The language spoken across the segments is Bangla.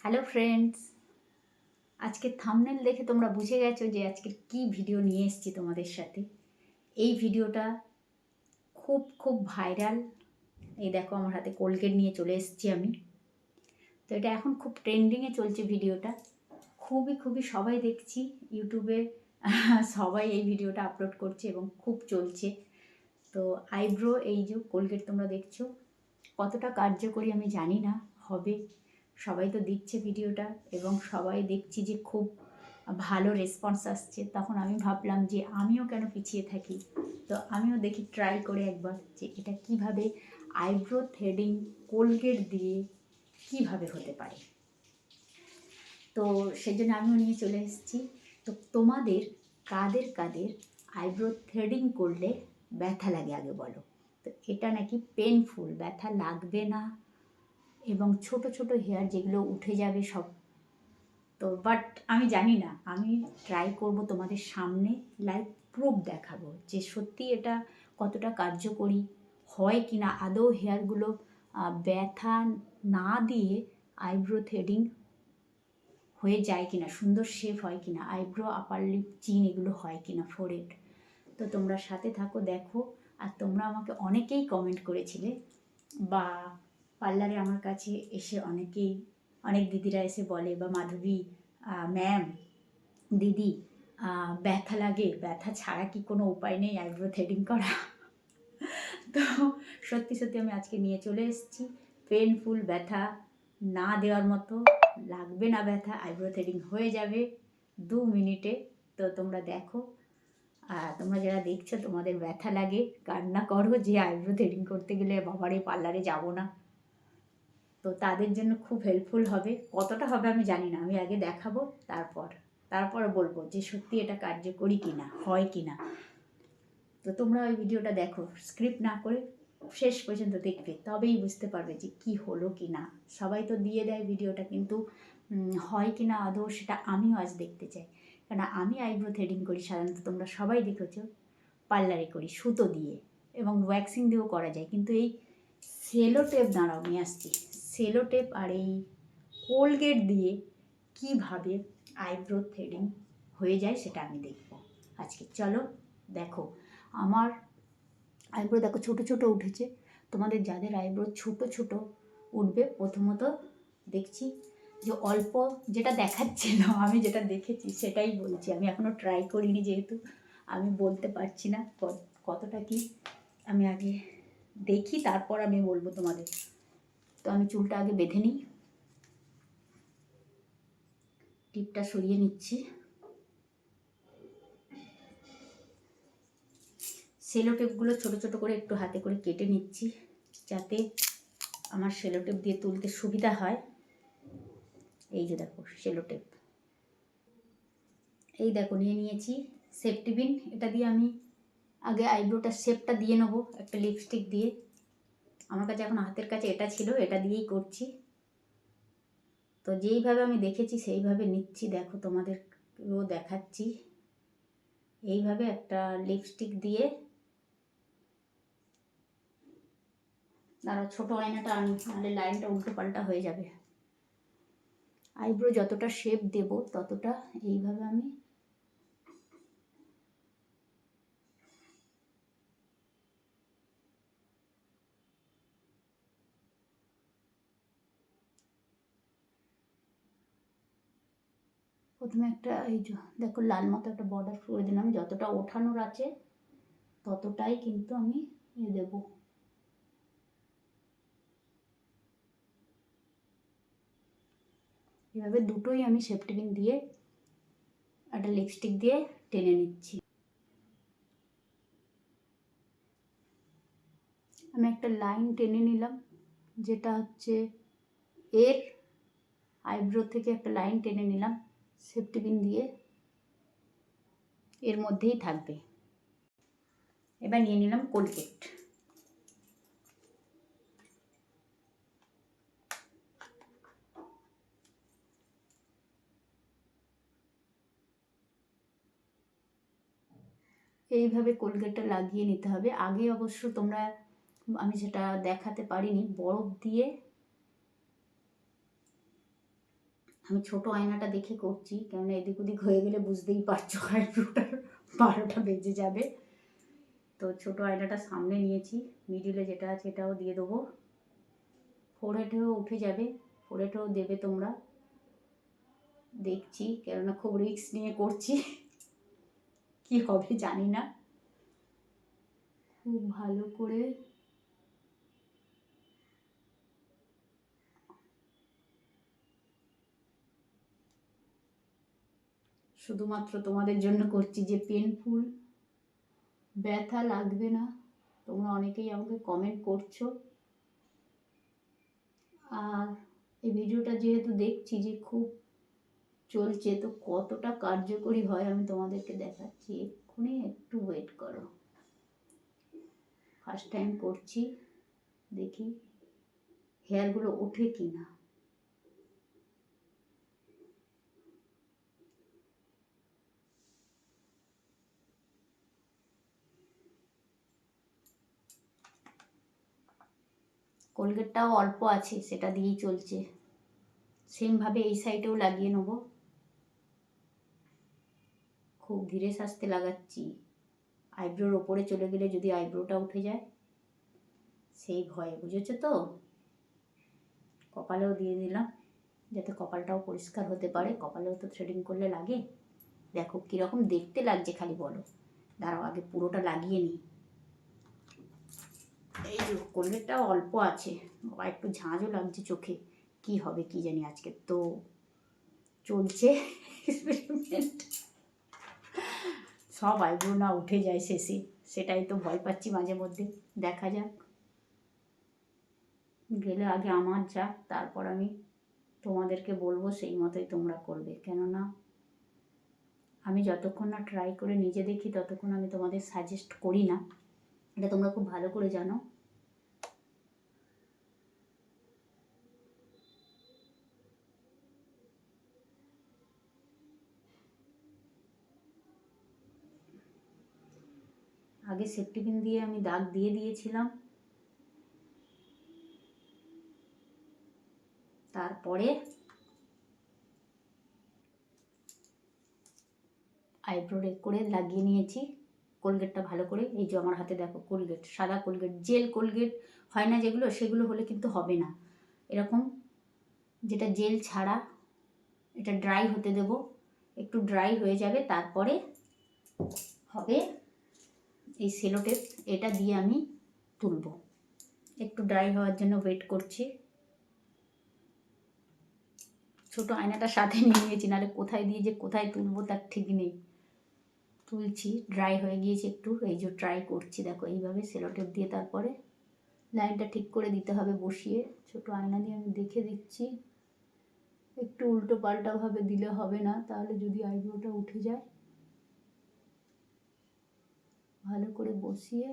হ্যালো ফ্রেন্ডস, আজকের থাম্বনেল দেখে তোমরা বুঝে গেছো যে আজকের কি ভিডিও নিয়ে এসেছি তোমাদের সাথে। এই ভিডিওটা খুব খুব ভাইরাল। এই দেখো আমার হাতে কোলগেট নিয়ে চলে এসেছি আমি। তো এটা এখন খুব ট্রেন্ডিংয়ে চলছে ভিডিওটা, খুবই খুবই সবাই দেখছি ইউটিউবে সবাই এই ভিডিওটা আপলোড করছে এবং খুব চলছে। তো আইব্রো এই যে কোলগেট তোমরা দেখছো, কতটা কার্যকরী আমি জানি না, হবে সবাই তো দিচ্ছে ভিডিওটা এবং সবাই দেখছি যে খুব ভালো রেসপন্স আসছে। তখন আমি ভাবলাম যে আমিও কেন পিছিয়ে থাকি, তো আমিও দেখি ট্রাই করে একবার যে এটা কিভাবে আইব্রো থ্রেডিং কোলগেট দিয়ে কিভাবে হতে পারে। তো সেজন্য আমিও নিয়ে চলে এসেছি। তো তোমাদের কাদের কাদের আইব্রো থ্রেডিং করলে ব্যথা লাগে আগে বলো। তো এটা নাকি পেনফুল, ব্যথা লাগবে না এবং ছোট ছোট হেয়ার যেগুলো উঠে যাবে সব। তো বাট আমি জানি না, আমি ট্রাই করব তোমাদের সামনে লাইভ প্রুফ দেখাবো যে সত্যি এটা কতটা কার্যকরী হয় কি না, আদৌ হেয়ারগুলো ব্যথা না দিয়ে আইব্রো থ্রেডিং হয়ে যায় কিনা, সুন্দর শেপ হয় কিনা, আইব্রো আপার লিপ চিন এগুলো হয় কিনা, ফোরহেড। তো তোমরা সাথে থাকো, দেখো। আর তোমরা আমাকে অনেকেই কমেন্ট করেছিলে বা পার্লারে আমার কাছে এসে অনেক দিদিরা এসে বলে, বা মাধবী ম্যাম, দিদি ব্যথা লাগে, ব্যথা ছাড়া কি কোনো উপায় নেই আইব্রো থ্রেডিং করা? তো সত্যি সত্যি আমি আজকে নিয়ে চলে এসেছি পেনফুল, ব্যথা না দেওয়ার মতো, লাগবে না ব্যথা, আইব্রো থ্রেডিং হয়ে যাবে 2 মিনিটে। তো তোমরা দেখো, তোমরা যারা দেখছো তোমাদের ব্যথা লাগে, কান্না করো যে আইব্রো থ্রেডিং করতে গেলে বাবারে পার্লারে যাব না, তো তাদের জন্য খুব হেল্পফুল হবে। কতটা হবে আমি জানি না, আমি আগে দেখাবো, তারপর বলবো যে সত্যি এটা কার্যকরী কিনা, হয় কিনা। তো তোমরা ওই ভিডিওটা দেখো, স্ক্রিপ্ট না করে শেষ পর্যন্ত দেখবে, তবেই বুঝতে পারবে যে কি হলো কি না। সবাই তো দিয়ে দেয় ভিডিওটা, কিন্তু হয় কি না আদৌ সেটা আমিও আজ দেখতে চাই। কারণ আমি আইব্রো থ্রেডিং করি সাধারণত, তোমরা সবাই দেখেছো পার্লারে করি সুতো দিয়ে, এবং ওয়্যাক্সিং দিয়েও করা যায়, কিন্তু এই সেলো টেপ, দাঁড়াও নিয়ে আসছি, সেলো টেপ আর এই কোলগেট দিয়ে কিভাবে আইব্রো থ্রেডিং হয়ে যায় সেটা আমি দেখব আজকে। চলো দেখো, আমার আইব্রো দেখো ছোটো ছোটো উঠেছে। তোমাদের যাদের আইব্রো ছোটো ছোটো উঠবে, প্রথমত দেখছি যে অল্প, যেটা দেখাচ্ছিল আমি যেটা দেখেছি সেটাই বলছি। আমি এখনও ট্রাই করিনি যেহেতু আমি বলতে পারছি না কতটা কি। আমি আগে দেখি, তারপর আমি বলবো তোমাদের। তো আমি চুলটা আগে বেঁধে নিই, টিপটা সরিয়ে নিচ্ছি। সেলো টেপগুলো ছোটো ছোটো করে একটু হাতে করে কেটে নিচ্ছি, যাতে আমার সেলো টেপ দিয়ে তুলতে সুবিধা হয়। এই যে দেখো সেলো টেপ, এই দেখো নিয়ে নিয়েছি সেফটি পিন। এটা দিয়ে আমি আগে আইব্রোটা শেপটা দিয়ে নেবো একটা লিপস্টিক দিয়ে। আমার কাছে এখন হাতের কাছে এটা ছিল, এটা দিয়েই করছি। তো যেইভাবে আমি দেখেছি সেইভাবে নিচ্ছি, দেখো তোমাদেরকেও দেখাচ্ছি। এইভাবে একটা লিপস্টিক দিয়ে, দাঁড়াও ছোটো আয়নাটা আনি, নাহলে লাইনটা উল্টো পাল্টা হয়ে যাবে। আইব্রো যতটা শেপ দেব ততটা এইভাবে আমি প্রথমে একটা, এই যে দেখো লাল মতো একটা বর্ডার করে দিলাম। যতটা ওঠানোর আছে ততটাই কিন্তু আমি দেবো। এভাবে দুটোই আমি সেফটি পিন দিয়ে একটা লিপস্টিক দিয়ে টেনে নিচ্ছি। আমি একটা লাইন টেনে নিলাম, যেটা হচ্ছে এর আইব্রো থেকে একটা লাইন টেনে নিলাম সেফটি পিন দিয়ে, এর মধ্যেই থাকবে। এবার নিয়ে নিলাম কোলগেট। এইভাবে কোলগেটটা লাগিয়ে নিতে হবে। আগে অবশ্য তোমরা, আমি সেটা দেখাতে পারিনি, বরফ দিয়ে আমি ছোট আয়নাটা দেখে করছি, কেননা এদিক ওদিক হয়ে গেলে বুঝতেই পারছো আইব্রোটার 12টা বেজে যাবে। তো ছোট আয়নাটা সামনে নিয়েছি, মিডিলে যেটা আছে এটাও দিয়ে দেবো। ফোরহেডেও উঠে যাবে, ফোরহেডেও দেবে তোমরা, দেখছি, কেননা খুব রিস্ক নিয়ে করছি, কি হবে জানি না। খুব ভালো করে শুধুমাত্র তোমাদের জন্য করছি যে পেনফুল, ব্যথা লাগবে না। তোমরা অনেকেই আমাকে কমেন্ট করছো, আর এই ভিডিওটা যেহেতু দেখছি যে খুব চলছে, তো কতটা কার্যকরী হয় আমি তোমাদেরকে দেখাচ্ছি। এক্ষুনি একটু ওয়েট করো, ফার্স্ট টাইম করছি, দেখি হেয়ারগুলো ওঠে কি না। কোলগেটটাও অল্প আছে, সেটা দিয়েই চলছে। সেমভাবে এই সাইডেও লাগিয়ে নেব, খুব ধীরে সাজতে লাগাচ্ছি। আইব্রোর ওপরে চলে গেলে যদি আইব্রোটা উঠে যায় সেই ভয়ে, বুঝেছো তো। কপালেও দিয়ে দিলাম, যাতে কপালটাও পরিষ্কার হতে পারে। কপালেও তো থ্রেডিং করলে লাগে। দেখো কীরকম দেখতে লাগছে খালি বলো। দাঁড়াও আগে পুরোটা লাগিয়ে নিই। এই যে কোলগেটটাও অল্প আছে, বাবা একটু ঝাঁঝও লাগছে চোখে, কি হবে কি জানি। আজকে তো চলছে এক্সপেরিমেন্ট, সব আইব্রো না উঠে যায় শেষে, সেটাই তো ভয় পাচ্ছি মাঝে মধ্যে। দেখা যাক, গেলে আগে আমার যাক, তারপর আমি তোমাদেরকে বলবো, সেই মতোই তোমরা করবে। কেননা আমি যতক্ষণ না ট্রাই করে নিজে দেখি ততক্ষণ আমি তোমাদের সাজেস্ট করি না, এটা তোমরা খুব ভালো করে জানো। আগে সেফটি পিন দিয়ে আমি দাগ দিয়ে দিয়েছিলাম, তারপরে আইব্রো রেক করে লাগিয়ে নিয়েছি কোলগেটটা ভালো করে। এই যে আমার হাতে দেখো কোলগেট, সাদা কোলগেট, জেল কোলগেট হয় না যেগুলো, সেগুলো হলে কিন্তু হবে না। এরকম যেটা জেল ছাড়া, এটা ড্রাই হতে দেব, একটু ড্রাই হয়ে যাবে, তারপরে হবে এই সেলোটেপ, এটা দিয়ে আমি তুলব। একটু ড্রাই হওয়ার জন্য ওয়েট করছি। ছোট আয়নাটা সাথে নিয়ে নিয়েছি, নাহলে কোথায় দিয়ে যে কোথায় তুলবো তার ঠিক নেই। তুলছি, ড্রাই হয়ে গিয়েছে একটু, এই যে ট্রাই করছি। দেখো এইভাবে সেলোটেপ দিয়ে তারপরে লাইনটা ঠিক করে দিতে হবে বসিয়ে। ছোট আয়না দিয়ে আমি দেখে দিচ্ছি, একটু উল্টো পাল্টাভাবে দিলে হবে না, তাহলে যদি আইব্রোটা উঠে যায়। ভালো করে বসিয়ে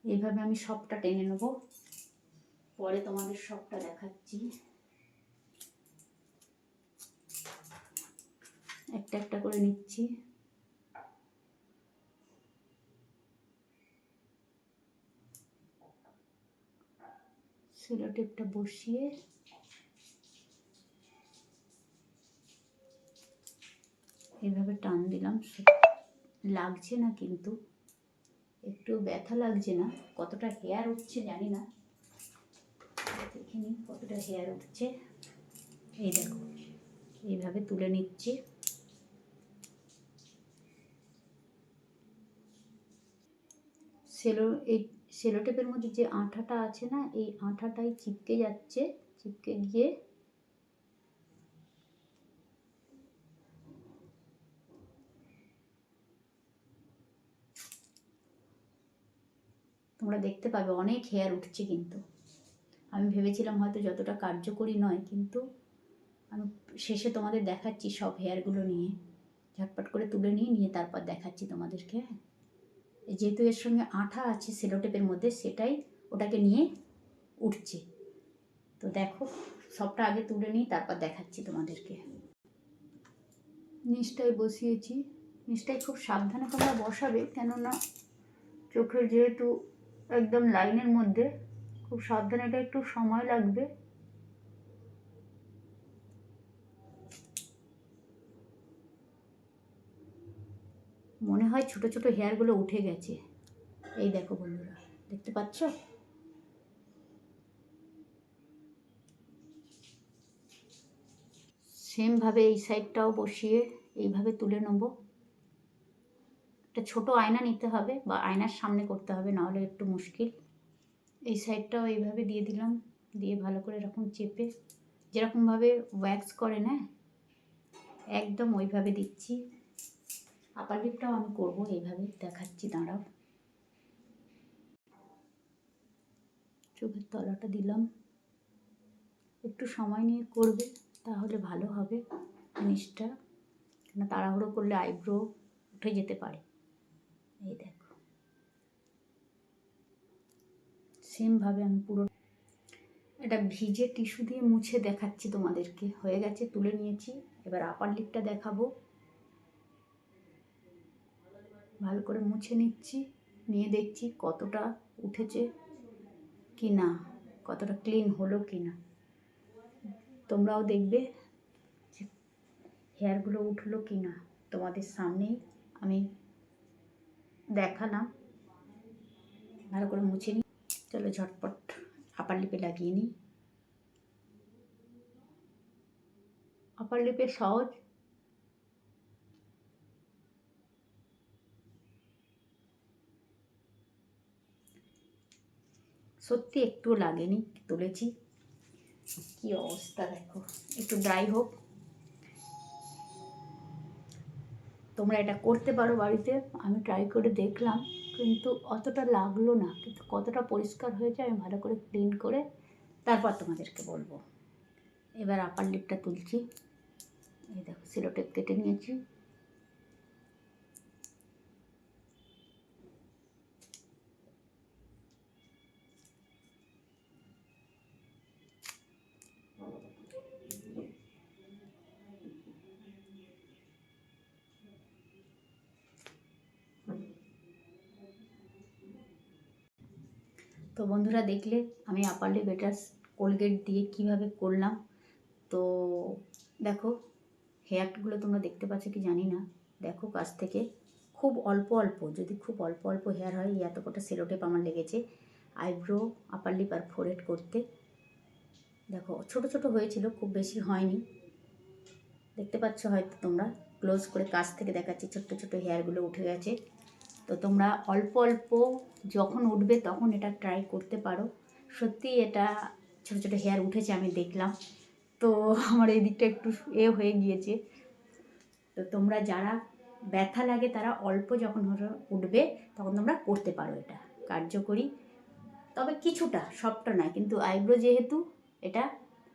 এইভাবে আমি সবটা টেনে নেব, পরে তোমাদের সবটা দেখাচ্ছি। একটা একটা করে নিচ্ছি। সেলো টেপটা বসিয়ে এইভাবে টান দিলাম, লাগছে না কিন্তু, একটু ব্যথা লাগছে না। কতটা হেয়ার উঠছে জানি না, দেখে নিই কতটা হেয়ার উঠছে। এই দেখো এইভাবে তুলে নিচ্ছি। এই সেলোটেপের মধ্যে যে আঠাটা আছে না, এই আঠাটাই চিপকে যাচ্ছে, চিপকে গিয়ে তোমরা দেখতে পাবে অনেক হেয়ার উঠছে। কিন্তু আমি ভেবেছিলাম হয়তো যতটা কার্যকরী নয়, কিন্তু আমি শেষে তোমাদের দেখাচ্ছি সব হেয়ারগুলো নিয়ে, ঝটপট করে তুলে নিয়ে তারপর দেখাচ্ছি তোমাদেরকে। যেহেতু এর সঙ্গে আঠা আছে সেলোটেপের মধ্যে, সেটাই ওটাকে নিয়ে উঠছে। তো দেখো সবটা আগে তুলে নিই, তারপর দেখাচ্ছি তোমাদেরকে। নিচটায় বসিয়েছি, নিচটাই খুব সাবধানে তোমরা বসাবে, কেননা চোখের যেহেতু একদম লাইনের মধ্যে, খুব সাবধানে, এটা একটু সময় লাগবে। মনে হয় ছোট ছোট হেয়ারগুলো উঠে গেছে, এই দেখো বন্ধুরা, দেখতে পাচ্ছ? সেমভাবে এই সাইডটাও বসিয়ে এইভাবে তুলে নেব। একটা ছোট আয়না নিতে হবে বা আয়নার সামনে করতে হবে, নাহলে একটু মুশকিল। এই সাইডটাও এইভাবে দিয়ে দিলাম, দিয়ে ভালো করে এরকম চেপে, যেরকমভাবে ওয়্যাক্স করে না, একদম ওইভাবে দিচ্ছি। আপার লিপটাও আমি করবো এইভাবে, দেখাচ্ছি, দাঁড়াও। চোখের তলাটা দিলাম, একটু সময় নিয়ে করবে, তাহলে ভালো হবে জিনিসটা, কেন তাড়াহুড়ো করলে আইব্রো উঠে যেতে পারে। এই দেখো, সেমভাবে আমি পুরো এটা ভিজে টিস্যু দিয়ে মুছে দেখাচ্ছি তোমাদেরকে। হয়ে গেছে, তুলে নিয়েছি। এবার আপার লিপটা দেখাবো। ভালো করে মুছে নিচ্ছি, নিয়ে দেখছি কতটা উঠেছে কি না, কতটা ক্লিন হলো কি না। তোমরাও দেখবে যে হেয়ারগুলো উঠলো কি না, তোমাদের সামনেই আমি দেখালাম। ভালো করে মুছে নিই। চলো ঝটপট আপার লিপে লাগিয়ে নিই। আপার লিপে সহজ, সত্যি একটুও লাগেনি, তুলেছি। কি অবস্থা দেখো, একটু ড্রাই হোক। তোমরা এটা করতে পারো বাড়িতে, আমি ট্রাই করে দেখলাম, কিন্তু অতটা লাগলো না। কিন্তু কতটা পরিষ্কার হয়েছে আমি ভালো করে ক্লিন করে তারপর তোমাদেরকে বলবো। এবার আপার লিপটা তুলছি। এই দেখো, সেলো টেপ কেটে নিয়েছি। তো বন্ধুরা, দেখলে আমি আপার লিপ এটা কোলগেট দিয়ে কিভাবে করলাম। তো দেখো, হেয়ারগুলো তোমরা দেখতে পাচ্ছ কি জানি না, দেখো কাছ থেকে। খুব অল্প অল্প, যদি খুব অল্প অল্প হেয়ার হয়, এত কটা সেলো টেপ আমার লেগেছে আইব্রো, আপার লিপ আর ফোরহেড করতে। দেখো ছোট ছোট হয়েছিল, খুব বেশি হয়নি। দেখতে পাচ্ছ হয়তো তোমরা, ক্লোজ করে কাছ থেকে দেখাচ্ছি, ছোট্ট ছোট হেয়ারগুলো উঠে গেছে। তো তোমরা অল্প অল্প যখন উঠবে তখন এটা ট্রাই করতে পারো। সত্যি এটা ছোট ছোট হেয়ার উঠেছে, আমি দেখলাম। তো আমার এই দিকটা একটু হয়ে গিয়েছে। তো তোমরা যারা ব্যথা লাগে তারা অল্প যখন উঠবে তখন তোমরা করতে পারো, এটা কার্যকরী। তবে কিছুটা, সবটা নয়, কিন্তু আইব্রো যেহেতু, এটা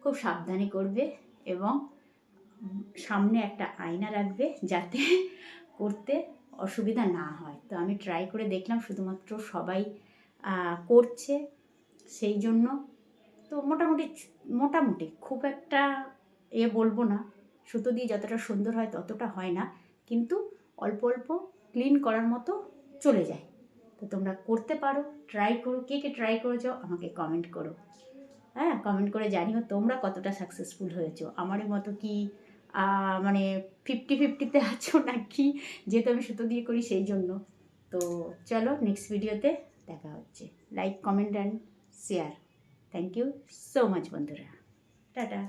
খুব সাবধানে করবে এবং সামনে একটা আয়না রাখবে যাতে করতে অসুবিধা না হয়। তো আমি ট্রাই করে দেখলাম, শুধুমাত্র সবাই করছে সেই জন্য। তো মোটামুটি মোটামুটি খুব একটা বলবো না, সুতো দিয়ে যতটা সুন্দর হয় ততটা হয় না, কিন্তু অল্প অল্প ক্লিন করার মতো চলে যায়। তো তোমরা করতে পারো, ট্রাই করো। কে কে ট্রাই করেছো আমাকে কমেন্ট করো। হ্যাঁ, কমেন্ট করে জানিও তোমরা কতটা সাকসেসফুল হয়েছো। আমারই মতো কি মানে 50-50-তে আছো নাকি, যেহেতু আমি সুতো দিয়ে করি সেই জন্য। তো চলো, নেক্সট ভিডিওতে দেখা হচ্ছে। Like, comment and share. Thank you so much বন্ধুরা, টাটা।